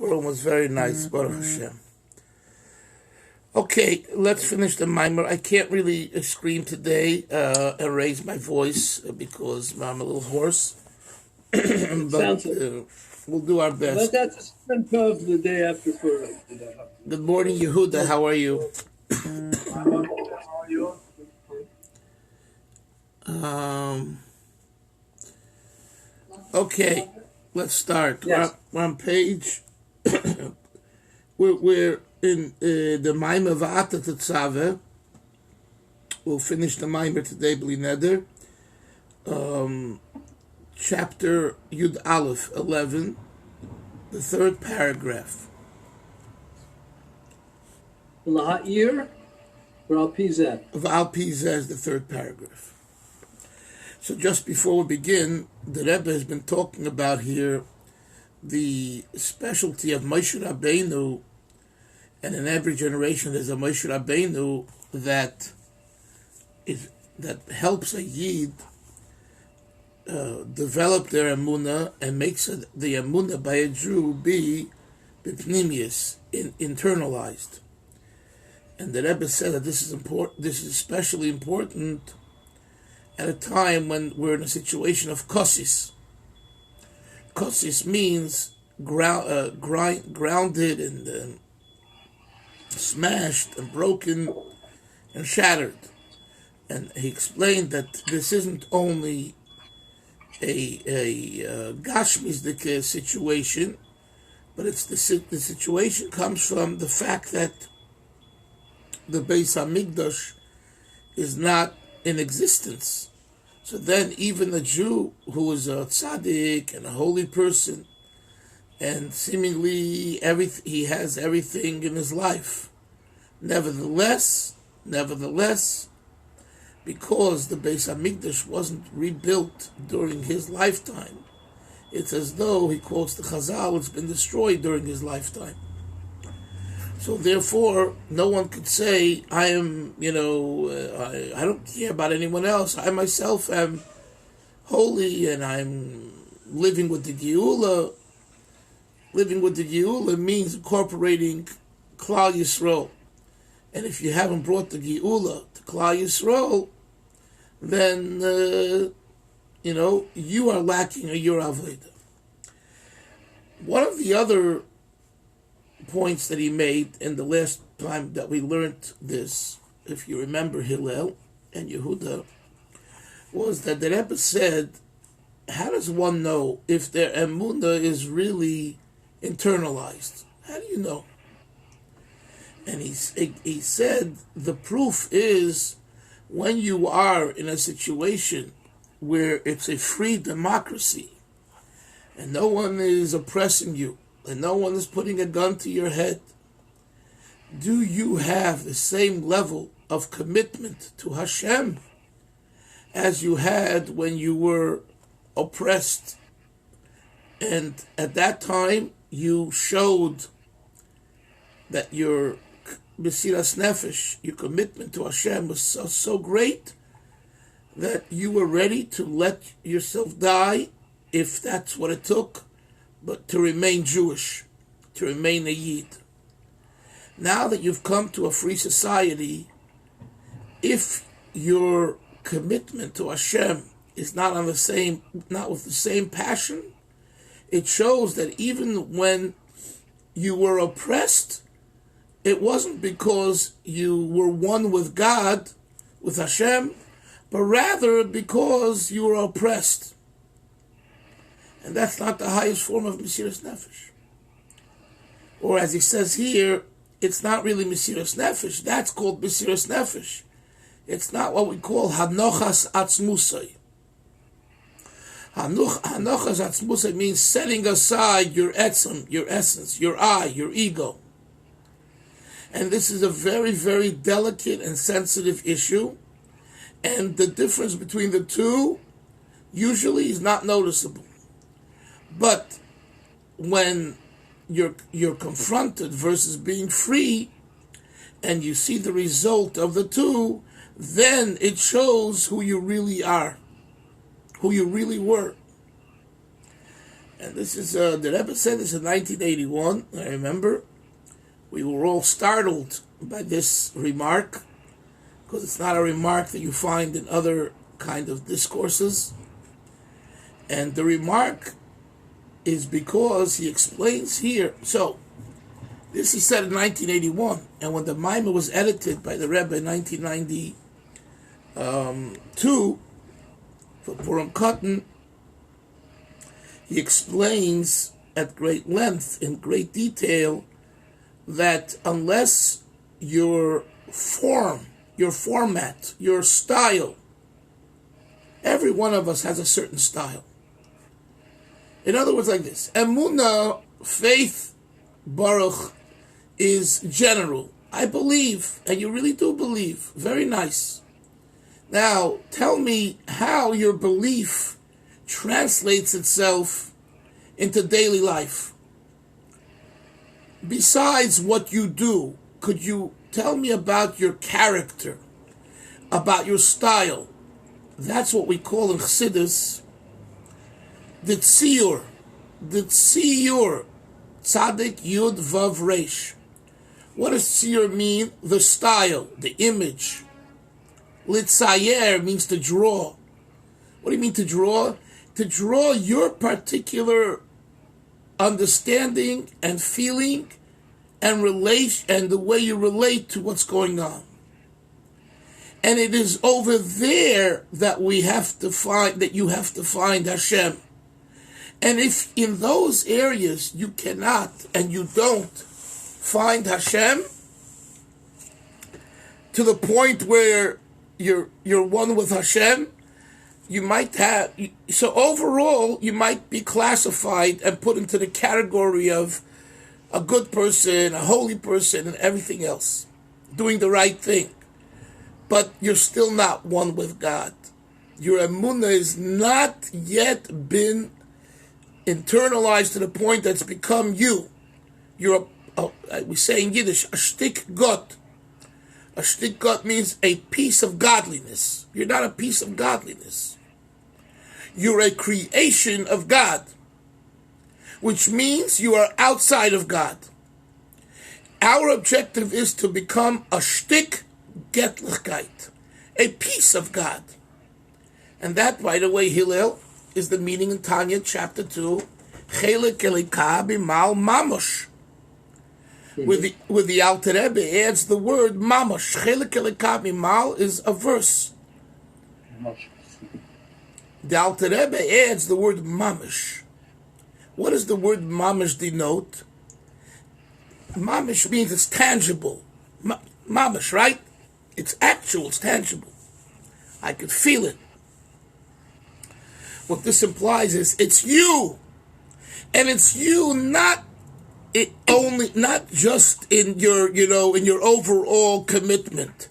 Purim was very nice, Baruch Hashem. Okay, let's finish the Maamar. I can't really scream today and raise my voice because I'm a little hoarse. But we'll do our best. But that's a sprint of the day after Purim. Good morning, Yehuda. How are you? Okay, let's start. Yes. We're on page. we're in the Maamar Vata Titzave. We'll finish the Maamar today, Bli Neder. Chapter Yud Aleph 11, the third paragraph. Laha'ir or Al-Pizeh? Of Al-Pizeh is the third paragraph. So just before we begin, the Rebbe has been talking about here the specialty of Moshe Rabbeinu, and in every generation there's a Moshe Rabbeinu that helps a Yid develop their emunah and makes the emunah by a Jew be bipnimius, internalized. And the Rebbe said that this is important. This is especially important at a time when we're in a situation of kosis. Kosis means grounded and smashed and broken and shattered. And he explained that this isn't only a gashmisdik situation, but it's the situation comes from the fact that the Beis Hamikdash is not in existence. So then even a Jew who is a tzaddik and a holy person, and seemingly he has everything in his life, nevertheless, because the Beis Hamikdash wasn't rebuilt during his lifetime, it's as though, he quotes the Chazal, it's been destroyed during his lifetime. So therefore, no one could say, I am, I don't care about anyone else. I myself am holy and I'm living with the Geula. Living with the Geula means incorporating Klal Yisrael. And if you haven't brought the Geula to Klal Yisrael, then, you are lacking a Yor Avodah. One of the other points that he made in the last time that we learned this, if you remember Hillel and Yehuda, was that the Rebbe said, how does one know if their emunah is really internalized? How do you know? And he said the proof is when you are in a situation where it's a free democracy and no one is oppressing you, and no one is putting a gun to your head, do you have the same level of commitment to Hashem as you had when you were oppressed? And at that time, you showed that your Mesiras Nefesh, your commitment to Hashem was so great that you were ready to let yourself die if that's what it took, but to remain Jewish, to remain a Yid. Now that you've come to a free society, if your commitment to Hashem is not with the same passion, it shows that even when you were oppressed, it wasn't because you were one with God, with Hashem, but rather because you were oppressed. And that's not the highest form of Mesiras Nefesh. Or as he says here, it's not really Mesiras Nefesh. That's called Mesiras Nefesh. It's not what we call Hanochas Atzmusay. Hanochas Atzmusay means setting aside your etzem, your essence, your I, your ego. And this is a very, very delicate and sensitive issue. And the difference between the two usually is not noticeable. But when you're confronted versus being free, and you see the result of the two, then it shows who you really are, who you really were. And this is, the Rebbe said this in 1981, I remember. We were all startled by this remark, because it's not a remark that you find in other kind of discourses. And the remark is because he explains here. So, this he said in 1981, and when the Maamar was edited by the Rebbe in 1992 for Purim Cotton, he explains at great length, in great detail, that unless your form, your format, your style, every one of us has a certain style. In other words, like this: Emunah, faith, Baruch, is general. I believe, and you really do believe. Very nice. Now, tell me how your belief translates itself into daily life. Besides what you do, could you tell me about your character, about your style? That's what we call in Chasidus the tziyur, tzadik yud vav resh. What does tziyur mean? The style, the image. Litzayer means to draw. What do you mean to draw? To draw your particular understanding and feeling and relate, and the way you relate to what's going on. And it is over there that we have to find, that you have to find Hashem. And if in those areas you cannot and you don't find Hashem to the point where you're one with Hashem, you might have, so overall you might be classified and put into the category of a good person, a holy person, and everything else, doing the right thing. But you're still not one with God. Your emunah is not yet been internalized to the point that's become you. You're we say in Yiddish, a shtik got. A shtik got means a piece of godliness. You're not a piece of godliness. You're a creation of God, which means you are outside of God. Our objective is to become a shtik getlichkeit, a piece of God. And that, by the way, Hillel, is the meaning in Tanya chapter 2, Chelik elika b'mal mamosh. With the Alter Rebbe adds the word mamosh. Chelik elika b'mal is a verse. The Alter Rebbe adds the word mamish. What does the word mamish denote? Mamish means it's tangible. Mamish, right? It's actual, it's tangible. I could feel it. What this implies is it's you. And it's you not just in your, in your overall commitment.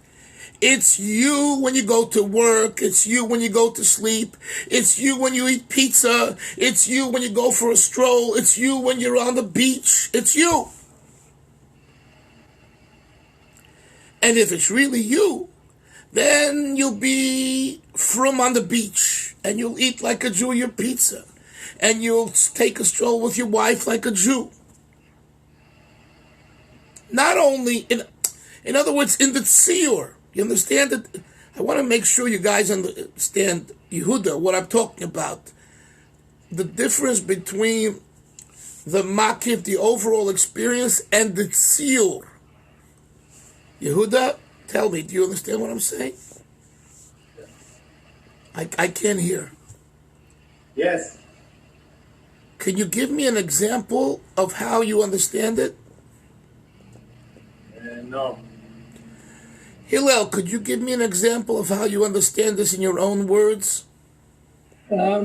It's you when you go to work. It's you when you go to sleep. It's you when you eat pizza. It's you when you go for a stroll. It's you when you're on the beach. It's you. And if it's really you, then you'll be from on the beach, and you'll eat like a Jew your pizza, and you'll take a stroll with your wife like a Jew. Not only, in other words, in the tziyur. You understand it? I want to make sure you guys understand, Yehuda, what I'm talking about. The difference between the makif, the overall experience, and the tziyur. Yehuda, tell me, do you understand what I'm saying? I can't hear. Yes. Can you give me an example of how you understand it? No. Hillel, could you give me an example of how you understand this in your own words? I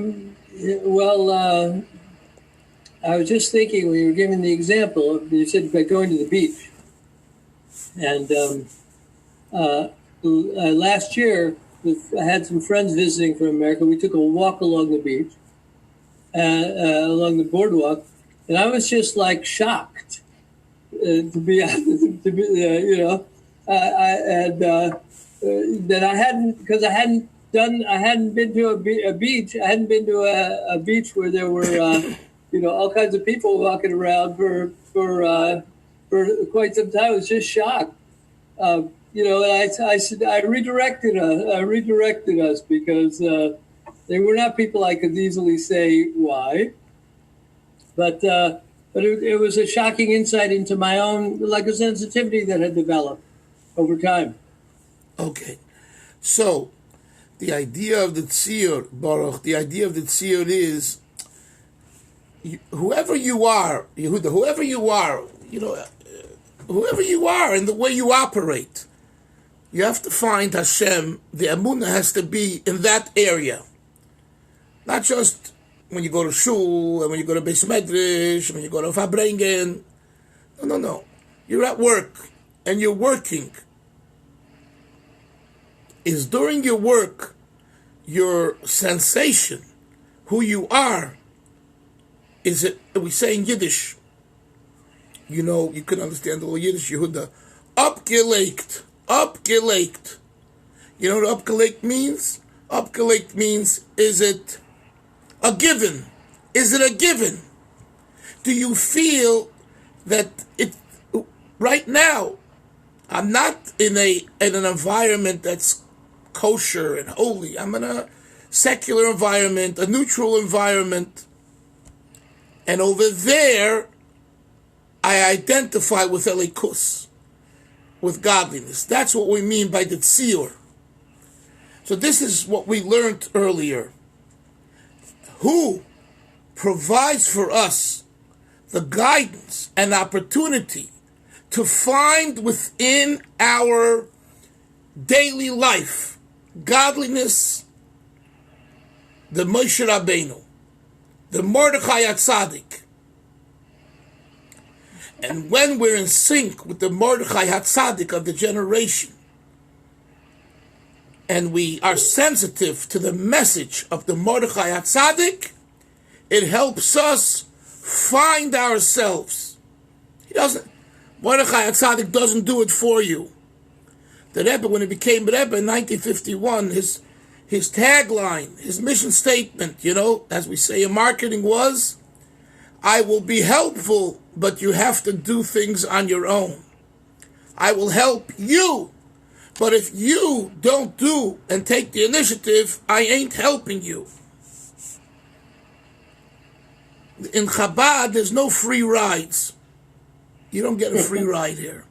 was just thinking when you were giving the example, you said by going to the beach. And last year, I had some friends visiting from America. We took a walk along the beach, along the boardwalk, and I was just like shocked that I hadn't, because I hadn't been to a beach. I hadn't been to a beach where there were all kinds of people walking around for quite some time. I was just shocked. And I said I redirected us because they were not people I could easily say why, but it was a shocking insight into my own, like a sensitivity that had developed over time. Okay, so the idea of the tziyur, Baruch, the idea of the tziyur is whoever you are, Yehuda, whoever you are, whoever you are and the way you operate, you have to find Hashem. The emunah has to be in that area, not just when you go to shul and when you go to Beis Medrash, when you go to Fabrengen. No. You're at work and you're working. Is during your work, your sensation, who you are, is it, we say in Yiddish, you can understand the little Yiddish, Yehuda, upgelegt. You know what upgelegt means? Upgelegt means, is it a given? Is it a given? Do you feel that it, right now, I'm not in an environment that's kosher and holy. I'm in a secular environment, a neutral environment. And over there, I identify with elikus, with godliness. That's what we mean by the tziyur. So this is what we learned earlier. Who provides for us the guidance and opportunity to find within our daily life godliness, the Moshe Rabbeinu, the Mordechai HaTzadik. And when we're in sync with the Mordechai HaTzadik of the generation, and we are sensitive to the message of the Mordechai HaTzadik, it helps us find ourselves. Mordechai HaTzadik doesn't do it for you. The Rebbe, when he became Rebbe in 1951, his tagline, his mission statement, as we say in marketing was, I will be helpful, but you have to do things on your own. I will help you, but if you don't do and take the initiative, I ain't helping you. In Chabad, there's no free rides. You don't get a free ride here.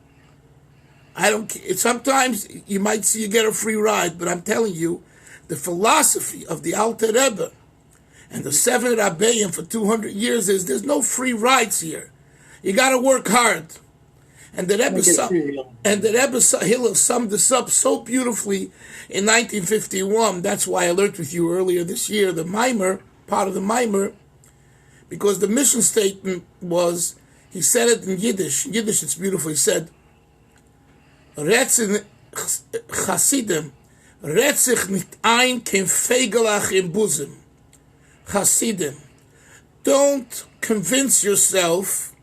Sometimes you might see you get a free ride, but I'm telling you, the philosophy of the Alter Rebbe and the 7 Rabbeim for 200 years is there's no free rides here. You got to work hard. And the Rebbe Hillel summed this up so beautifully in 1951. That's why I learned with you earlier this year, the Maamar, part of the Maamar, because the mission statement was, he said it in Yiddish. In Yiddish, it's beautiful. He said, Chasidus, Retzich nicht ein kein Fegelach im Busen. Chasidim, don't convince yourself.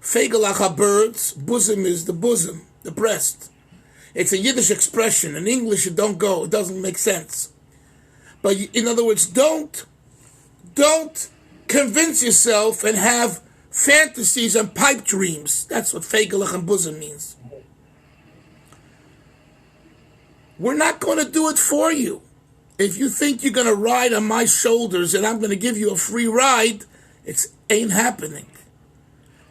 Fegelach are birds, bosom is the bosom, the breast. It's a Yiddish expression. In English, it don't go. It doesn't make sense. But in other words, don't convince yourself and have fantasies and pipe dreams. That's what fegelach and bosom means. We're not going to do it for you. If you think you're going to ride on my shoulders and I'm going to give you a free ride, it ain't happening.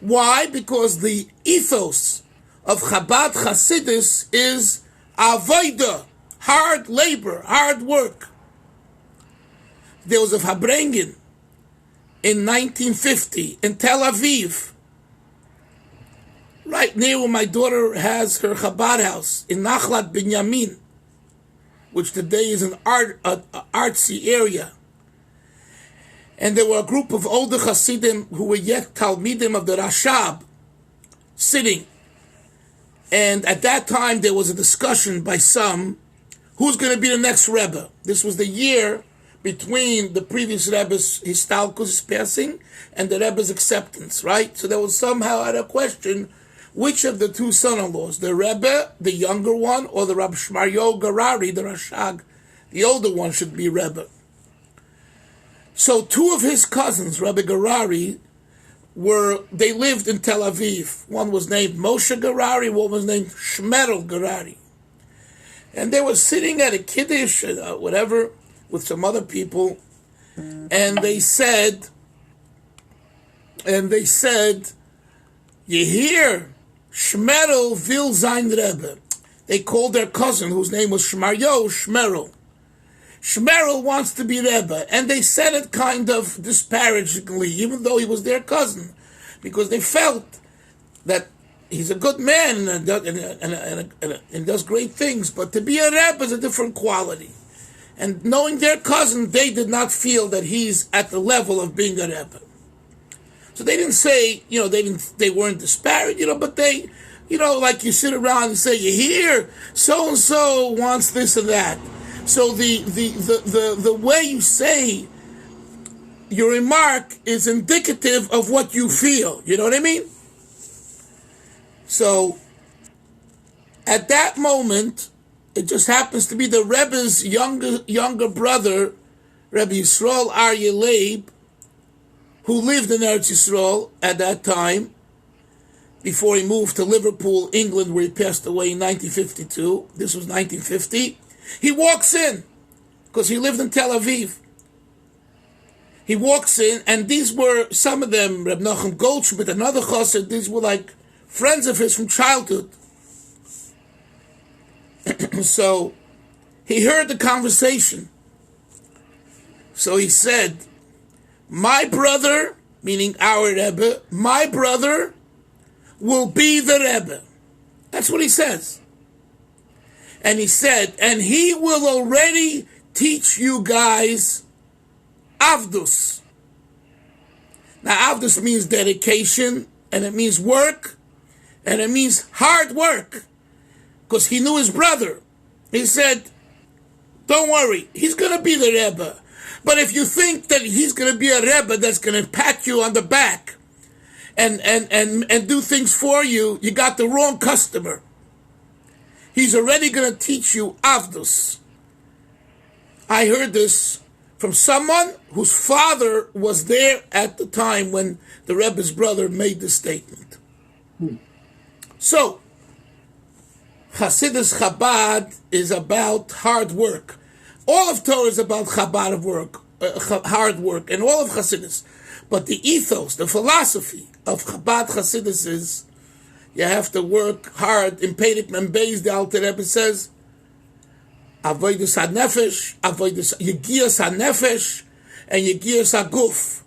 Why? Because the ethos of Chabad Chasidus is avodah, hard labor, hard work. There was a Fabrengen in 1950 in Tel Aviv, right near where my daughter has her Chabad house, in Nachlat Binyamin, which today is an artsy area. And there were a group of older Hasidim who were yet Talmidim of the Rashab sitting. And at that time there was a discussion by some, who's going to be the next Rebbe? This was the year between the previous Rebbe's Histalkus passing and the Rebbe's acceptance, right? So there was somehow a question, which of the two son-in-laws, the Rebbe, the younger one, or the Rabbi Shmaryo Garari, the Rashag, the older one, should be Rebbe. So two of his cousins, Rabbi Gerari, they lived in Tel Aviv. One was named Moshe Gerari, one was named Shmerel Gerari. And they were sitting at a kiddush, whatever, with some other people, and they said, you hear, Shmerel will sein Rebbe. They called their cousin, whose name was Shmaryo, Shmerel. Shmerel wants to be Rebbe, and they said it kind of disparagingly, even though he was their cousin, because they felt that he's a good man and does great things, but to be a Rebbe is a different quality. And knowing their cousin, they did not feel that he's at the level of being a Rebbe. So they didn't say, they weren't disparaged, but they, like you sit around and say, you hear, so and so wants this and that. So the way you say your remark is indicative of what you feel. You know what I mean? So at that moment, it just happens to be the Rebbe's younger brother, Rebbe Yisrael Aryeh Leib, who lived in Eretz Yisrael at that time, before he moved to Liverpool, England, where he passed away in 1952. This was 1950. He walks in, because he lived in Tel Aviv. He walks in, and these were, some of them, Reb Nachum Goldschmidt, another chassid, these were like friends of his from childhood. So, he heard the conversation. So he said, my brother, meaning our Rebbe, my brother will be the Rebbe. That's what he says. And he said, and he will already teach you guys Avdus. Now, Avdus means dedication, and it means work, and it means hard work, because he knew his brother. He said, don't worry, he's going to be the Rebbe. But if you think that he's going to be a Rebbe that's going to pat you on the back and do things for you, you got the wrong customer. He's already going to teach you Avdus. I heard this from someone whose father was there at the time when the Rebbe's brother made this statement. So, Chasidus Chabad is about hard work. All of Torah is about Chabad of work, hard work, and all of Chasidus. But the ethos, the philosophy of Chabad Chasidus is, you have to work hard. In Perek Mem Beis, the Alter Rebbe says, Avoidus HaNefesh, Yegias HaNefesh, and Yegias HaGuf.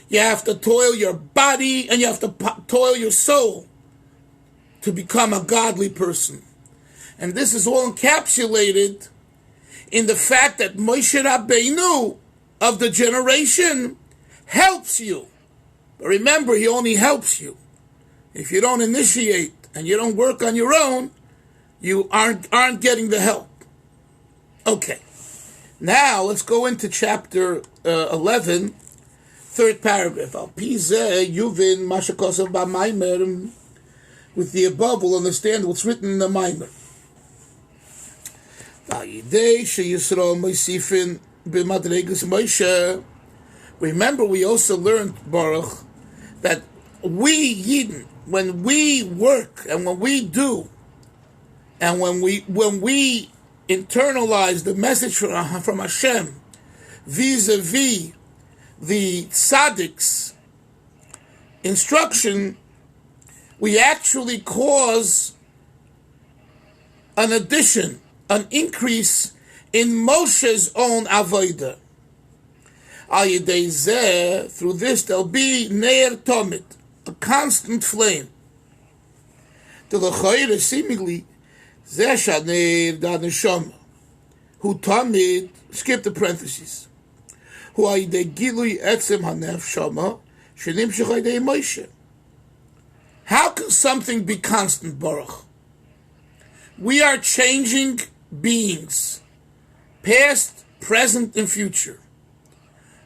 You have to toil your body, and you have to toil your soul to become a godly person. And this is all encapsulated in the fact that Moshe Rabbeinu of the generation helps you. But remember, he only helps you. If you don't initiate and you don't work on your own, you aren't getting the help. Okay. Now let's go into chapter 11, third paragraph. Al Pizeh Yuvin Mashakosav B'Maamar. With the above, we'll understand what's written in the Maamar. Remember, we also learned, Baruch, that we Yidden, when we work and when we do, and when we internalize the message from Hashem vis-a-vis the tzaddik's instruction, we actually cause an addition, an increase in Moshe's own avodah. Al yedei zeh, through this there'll be neir tomid, a constant flame. The l'chayre seemingly zeh shaneir da neshama, who tomid, skip the parentheses, who al yedei gilui etzem hanefshama shenimshach al yedei Moshe. How can something be constant, Baruch? We are changing beings, past, present, and future.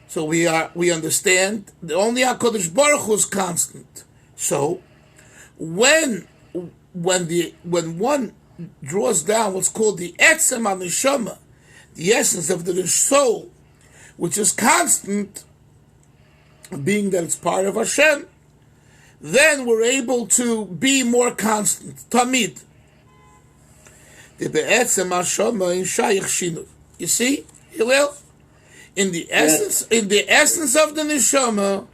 So we understand that only HaKadosh Baruch Hu is constant. So when one draws down what's called the Etzem HaNeshama, the essence of the soul, which is constant, being that it's part of Hashem, then we're able to be more constant. Tamid. You see, Hillel? In the essence of the neshama,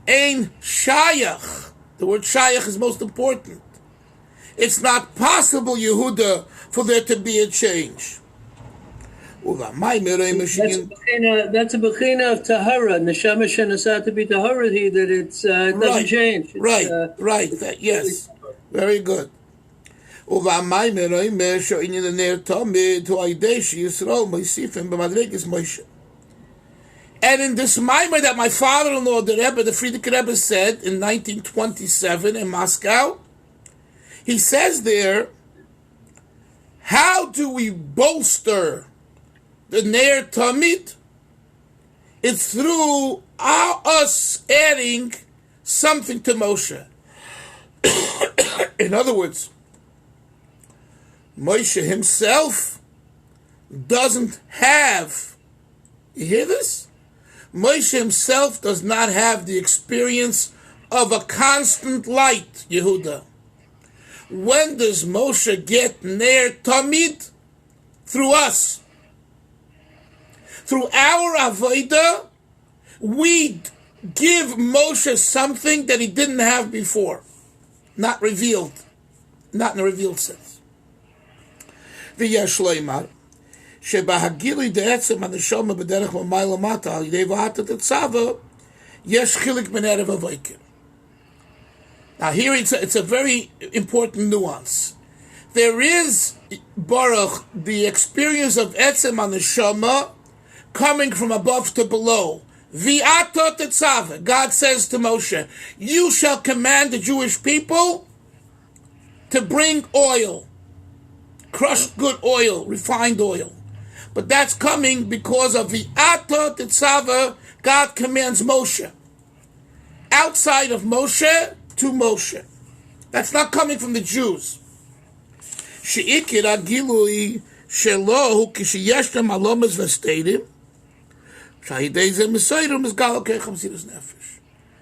ein shayach. The word shayach is most important. It's not possible, Yehuda, for there to be a change. That's a bechina of tahara. Neshama shenasat to be tahara. That it doesn't change. It's, right. Yes, very good. And in this Maamar that my father-in-law, the Rebbe, the Frierdiker Rebbe, said in 1927 in Moscow, he says there, how do we bolster the Ner Tamid? It's through us adding something to Moshe. In other words, Moshe himself doesn't have, you hear this? Moshe himself does not have the experience of a constant light, Yehuda. When does Moshe get Ner Tamid? Through us. Through our Avodah, we give Moshe something that he didn't have before. Not revealed. Not in a revealed sense. V'yesh loymar, שבהגילוי דעצם הנשמה בדרך ממעלה מטה על ידי Vata Titzave, יש חילק בין ערב הוויקר. Now here it's a very important nuance. There is, Baruch, the experience of Etzem HaNeshama coming from above to below. V'ata Titzave. God says to Moshe, you shall command the Jewish people to bring oil. Crushed good oil, refined oil. But that's coming because of V'ata Titzave. God commands Moshe. Outside of Moshe, to Moshe. That's not coming from the Jews. She'ikir agilui shelo kishiyesh them alomas v'steidim shahidei ze mesayrim is galokei Chasidus nefesh.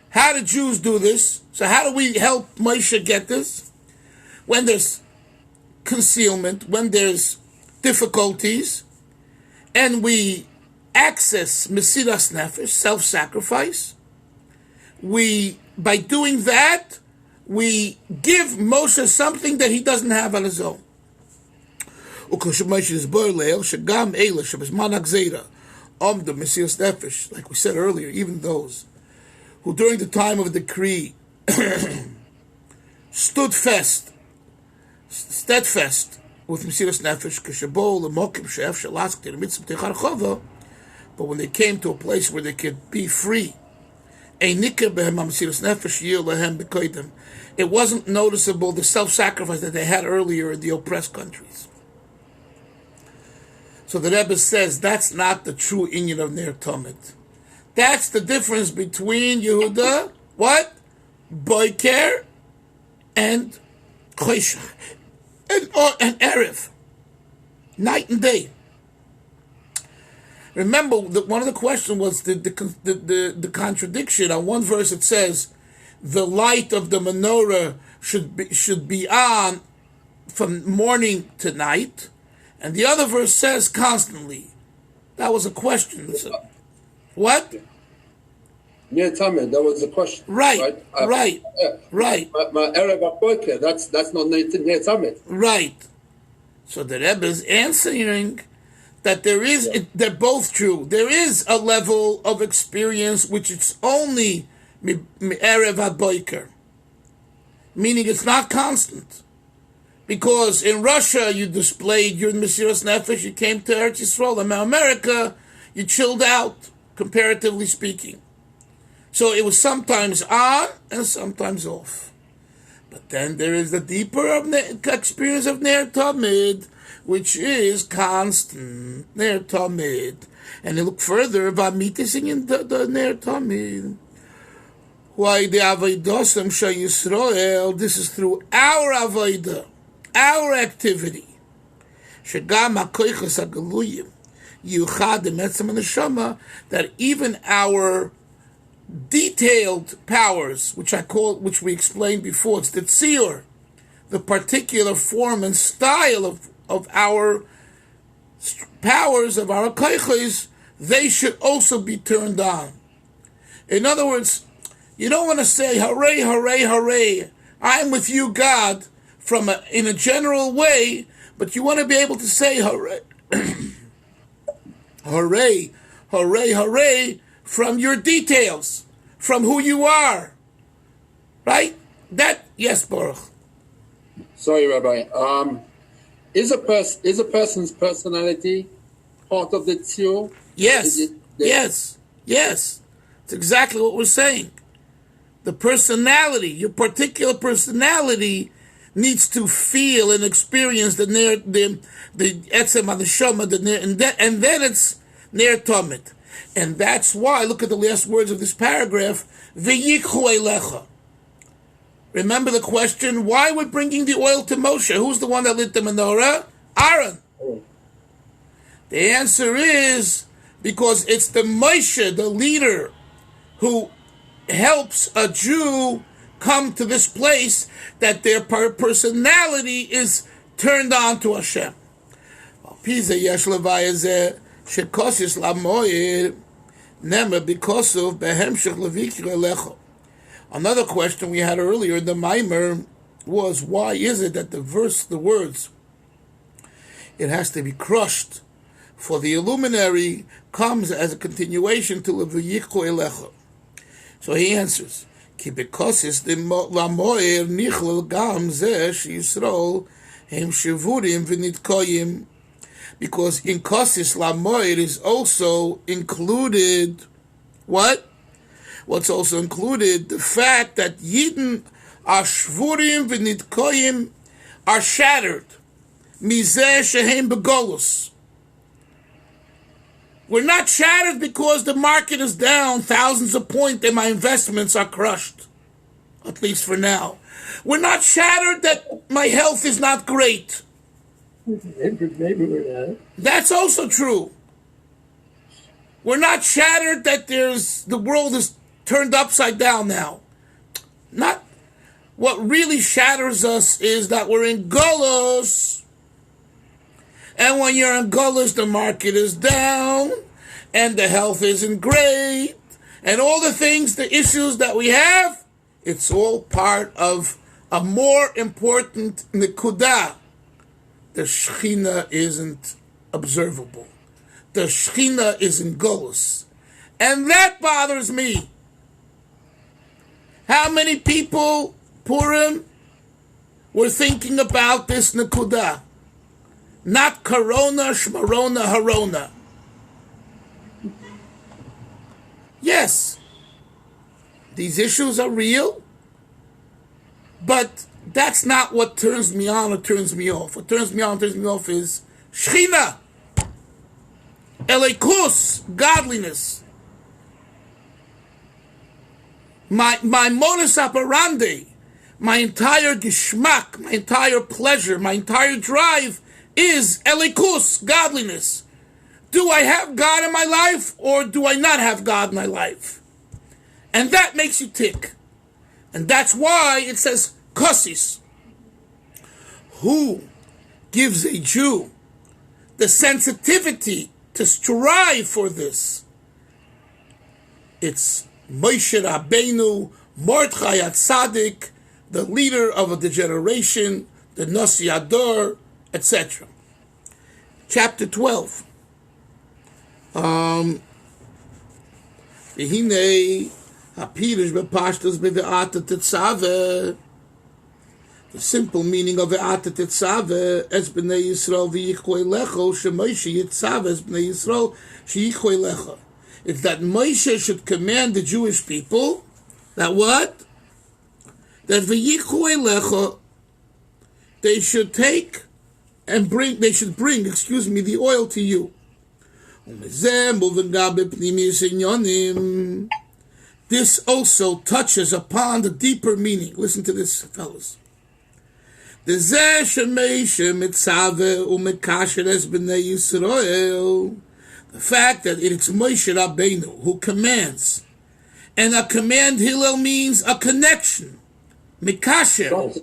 How do Jews do this? So how do we help Moshe get this? When there's concealment, when there's difficulties, and we access Mesiras Nefesh, self-sacrifice, by doing that, we give Moshe something that he doesn't have on his own. Like we said earlier, even those who during the time of the decree stood steadfast with Mesiras Nefesh, but when they came to a place where they could be free, it wasn't noticeable the self-sacrifice that they had earlier in the oppressed countries. So the Rebbe says that's not the true inyan of Ner Tamid. That's the difference between Yehuda, what? Boiker and Choshech and Erev. Night and day. Remember, one of the questions was the contradiction. On one verse it says, the light of the menorah should be on from morning to night, and the other verse says constantly. That was a question. So, what? Yeah, Tamid, that was the question. Right. Right. That's not Ner Tamid. Right. So the Rebbe is answering that they're both true. There is a level of experience which it's only Erev HaBoiker, meaning it's not constant. Because in Russia you displayed your Mesiras Nefesh, you came to Eretz Yisrael, and in America you chilled out, comparatively speaking. So it was sometimes on and sometimes off. But then there is the deeper experience of Ner Tamid, which is constant, Ner Tamid. And you look further, Vamitising in the Ner Tamid. Why the Avaidosam Shah Yisrael, this is through our Avaidah, our activity. Shagam HaKoichas HaGaluyim, Yuchad Emetzem HaNeshama, that even our detailed powers, which we explained before. It's the tziyur, the particular form and style of our powers, of our koiches, they should also be turned on. In other words, you don't want to say, hooray, hooray, hooray, I'm with you, God, in a general way, but you want to be able to say, hooray, hooray, hooray, hooray, from your details, from who you are. Right? Yes, Baruch. Sorry, Rabbi. Is a person's personality part of the tziyur? Yes. Yes. It's exactly what we're saying. The personality, your particular personality, needs to feel and experience the etzem haneshama, and then it's ner tomit. And that's why, look at the last words of this paragraph, v'yikhu eilecha. Remember the question, why we're bringing the oil to Moshe? Who's the one that lit the menorah? Aaron. The answer is because it's the Moshe, the leader, who helps a Jew come to this place that their personality is turned on to Hashem. Another question we had earlier in the Maamar was, why is it that the words, it has to be crushed for the luminary, comes as a continuation to V'yichu Elecha? So he answers, because in Kosis Lamoir is also included, what? What's also included? The fact that Yidden are Shvurim v'nitkoyim, are shattered. Mizeh shehem begolus. We're not shattered because the market is down thousands of points and my investments are crushed. At least for now. We're not shattered that my health is not great. Maybe we're not. That's also true. We're not shattered that the world is turned upside down now. Not. What really shatters us is that we're in Golos. And when you're in Golos, the market is down, and the health isn't great, and all the things, the issues that we have, it's all part of a more important nekudah. The Shechina isn't observable. The Shechina is in Golos. And that bothers me. How many people, Purim, were thinking about this nekudah? Not Corona, Shmarona, Harona. Yes, these issues are real, but that's not what turns me on or turns me off. What turns me on, turns me off is Shechina, Elikus, godliness. My modus operandi, my entire geschmack, my entire pleasure, my entire drive is Elikus, godliness. Do I have God in my life or do I not have God in my life? And that makes you tick. And that's why it says Kosis. Who gives a Jew the sensitivity to strive for this? It's Moshe Rabbeinu, Mordechai HaTzadik, the leader of the generation, the Nasi Ador, etc. Chapter 12. The simple meaning of Vata Titzave es b'nei Yisrael v'yichoi lecho sheMoshe Yitzave es b'nei Yisrael sheyichoi lecho. It's that Moshe should command the Jewish people that what? That v'yichoi lecho, they should take and bring the oil to you. This also touches upon the deeper meaning. Listen to this, fellas. The fact that it's Moshe Rabbeinu who commands And a command, Hillel, means a connection. Mikasher.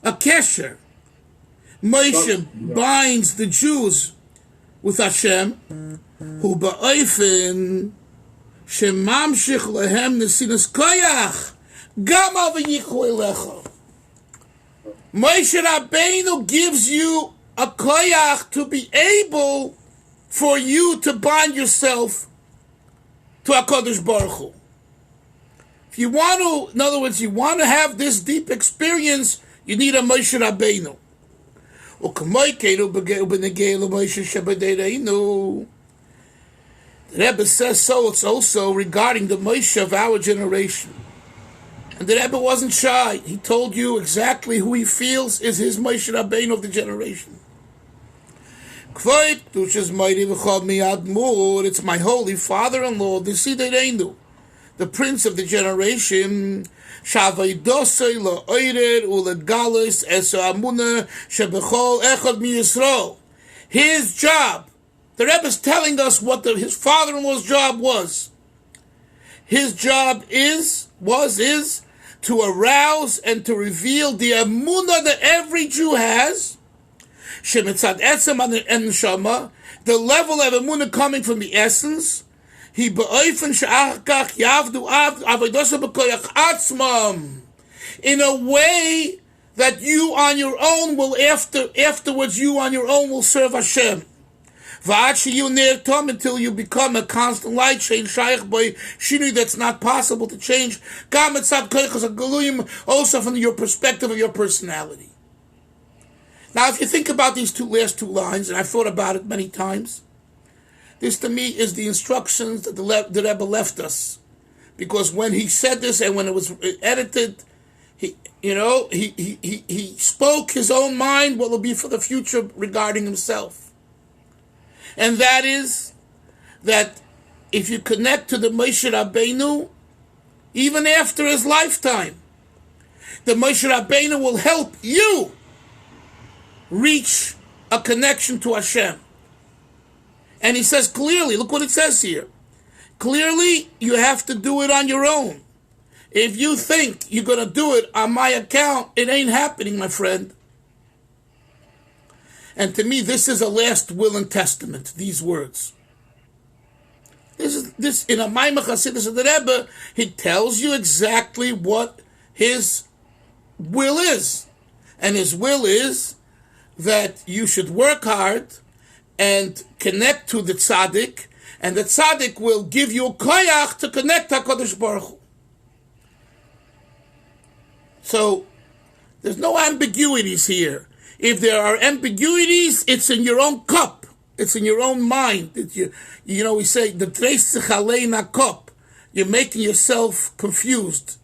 A kesher. Moshe binds the Jews with Hashem, who ba'ofen shemamshich lehem nesinas koyach gam al v'yichu elecha. Moshe Rabbeinu gives you a koyach to be able for you to bind yourself to HaKadosh Baruch Hu. If you want to, in other words, you want to have this deep experience, you need a Moshe Rabbeinu. The Rebbe says so, it's also regarding the Moshe of our generation. And the Rebbe wasn't shy. He told you exactly who he feels is his Moshe Rabbeinu of the generation. It's my holy father-in-law, the prince of the generation. His job, the Rebbe is telling us what his father-in-law's job was. His job is to arouse and to reveal the emunah that every Jew has, the level of emunah coming from the essence, in a way that you on your own will afterwards you on your own will serve Hashem. Until you become a constant light change that's not possible to change. Also from your perspective of your personality. Now, if you think about these last two lines, and I've thought about it many times, this to me is the instructions that the Rebbe left us. Because when he said this and when it was edited, he spoke his own mind, what will be for the future regarding himself. And that is that if you connect to the Moshe Rabbeinu, even after his lifetime, the Moshe Rabbeinu will help you reach a connection to Hashem. And he says clearly, look what it says here. Clearly, you have to do it on your own. If you think you're going to do it on my account, it ain't happening, my friend. And to me, this is a last will and testament, these words. This in a Maamar Chasidus of the Rebbe, he tells you exactly what his will is. And his will is that you should work hard and connect to the tzaddik, and the tzaddik will give you a koyach to connect to HaKadosh Baruch Hu. So, there's no ambiguities here. If there are ambiguities, it's in your own cup. It's in your own mind. We say, the treis aleina cup. You're making yourself confused.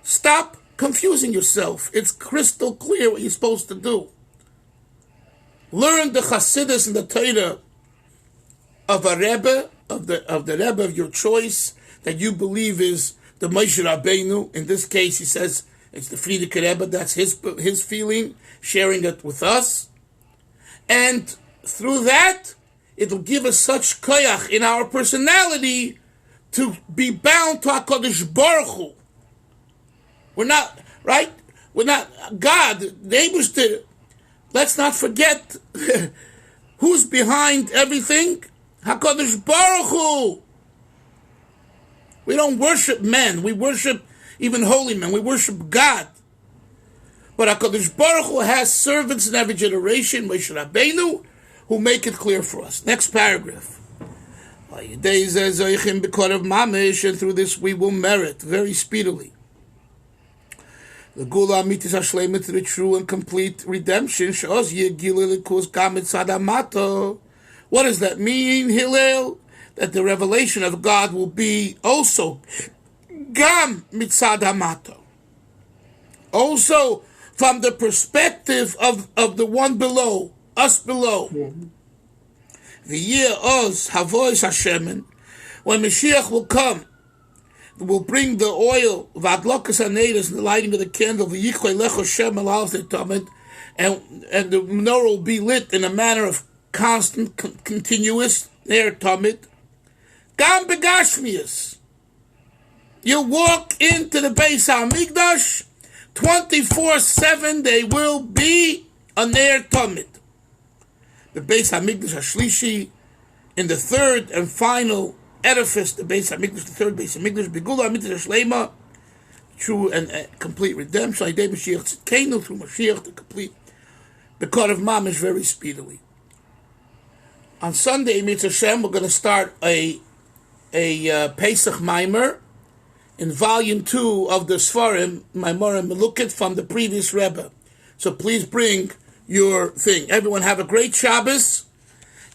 Stop confusing yourself. It's crystal clear what you're supposed to do. Learn the Chasidus and the Torah of a Rebbe, of the Rebbe of your choice, that you believe is the Moshe Rabbeinu. In this case, he says it's the Frierdiker Rebbe. That's his feeling, sharing it with us. And through that, it'll give us such koyach in our personality to be bound to HaKadosh Baruch Hu. We're not, right? We're not, God, neighbors did it. Let's not forget who's behind everything. HaKadosh Baruch Hu. We don't worship men. We worship even holy men. We worship God. But HaKadosh Baruch Hu has servants in every generation, Moshe Rabbeinu, who make it clear for us. Next paragraph. And through this we will merit very speedily the Gula Amitis Hashleimah, to the true and complete redemption. What does that mean, Hillel? That the revelation of God will be also Gam Mitzad Hamato. Also from the perspective of the one below, us below. The year Oz Havois Hashemen, when Mashiach will come, will bring the oil, Vadlokas Hanedas, the lighting of the candle, the Yichoi Lecho Shem Alal Tamid, and the menorah will be lit in a manner of constant, continuous, there Tamid. Gam Begashmias. You walk into the Beis HaMikdash, 24/7 they will be a Ner Tamid. The Beis HaMikdash HaShlishi, in the third and final edifice, the Beis HaMikdash, the third Beis HaMikdash, Begula HaMikdash HaShlema, true and complete redemption, Idei Mashiach Tzidkenu, through Mashiach, the complete, the court of Maamar very speedily. On Sunday, Mitzvah Hashem, we're going to start a Pesach Maamar in volume 2 of the Sfarim, Maamar and Melukit from the previous Rebbe. So please bring your thing. Everyone have a great Shabbos.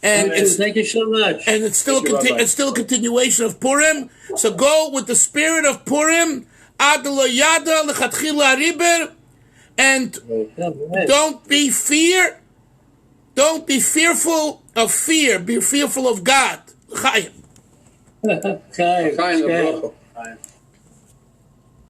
And thank you so much. And it's still a continuation of Purim. So go with the spirit of Purim. Adlo Yada Lechatchila Riber. And don't be fearful of fear. Be fearful of God. Chaim. Chaim.